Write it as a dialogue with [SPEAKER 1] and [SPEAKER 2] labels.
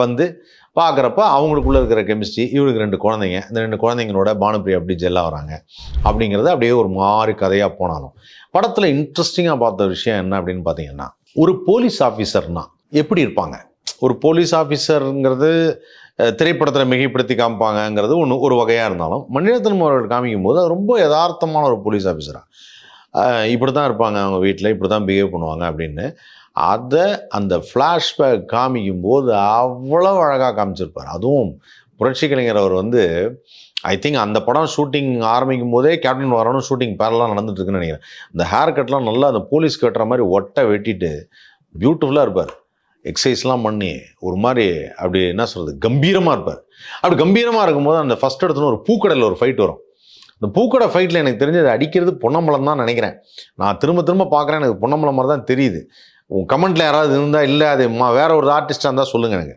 [SPEAKER 1] வந்து பார்க்குறப்ப அவங்களுக்குள்ளே இருக்கிற கெமிஸ்ட்ரி, இவருக்கு 2 குழந்தைங்க, இந்த 2 குழந்தைங்களோட பானுப்பிரியா எப்படி ஜெல்லாக வராங்க அப்படிங்கிறது அப்படியே ஒரு மாறி கதையாக போனாலும், படத்தில் இன்ட்ரெஸ்டிங்காக பார்த்த விஷயம் என்ன அப்படின்னு பார்த்தீங்கன்னா, ஒரு போலீஸ் ஆஃபீஸர்னா எப்படி இருப்பாங்க? ஒரு போலீஸ் ஆஃபீஸருங்கிறது திரைப்படத்தில் மிகைப்படுத்தி காமிப்பாங்கங்கிறது ஒரு வகையாக இருந்தாலும், மணிரத்னம் அவர்கள் காமிக்கும்போது அது ரொம்ப யதார்த்தமான ஒரு போலீஸ் ஆஃபீஸராக இப்படி தான் இருப்பாங்க அவங்க வீட்டில், இப்படி தான் பிஹேவ் பண்ணுவாங்க அப்படின்னு அதை அந்த ஃப்ளாஷ்பேக் காமிக்கும்போது அவ்வளோ அழகாக காமிச்சிருப்பார். அதுவும் புரட்சி கலைஞர் அவர் ஐ திங்க் அந்த படம் ஷூட்டிங் ஆரம்பிக்கும் போதே கேப்டன் வாரனும் ஷூட்டிங் பேரலாக நடந்துட்டு இருக்குன்னு நினைக்கிறேன். இந்த ஹேர் கட்லாம் நல்லா அந்த போலீஸ் கட்டுற மாதிரி ஒட்டை வெட்டிட்டு பியூட்டிஃபுல்லாக இருப்பார். எக்ஸசைஸ்லாம் பண்ணி ஒரு மாதிரி அப்படி என்ன சொல்கிறது கம்பீரமாக இருப்பார். அப்படி கம்பீரமாக இருக்கும்போது அந்த ஃபஸ்ட் இடத்துல ஒரு பூக்கடையில் ஒரு ஃபைட் வரும். இந்த பூக்கடை ஃபைட்டில் எனக்கு தெரிஞ்சது அடிக்கிறது பொன்னம்பலம் தான் நினைக்கிறேன். நான் திரும்ப திரும்ப பார்க்குறேன், எனக்கு பொன்னம்பலம் மாதிரி தான் தெரியுது. உங்கள் கமெண்ட்டில் யாராவது இருந்தால் இல்லை அது வேற ஒரு ஆர்டிஸ்டாக இருந்தால் சொல்லுங்கள் எனக்கு.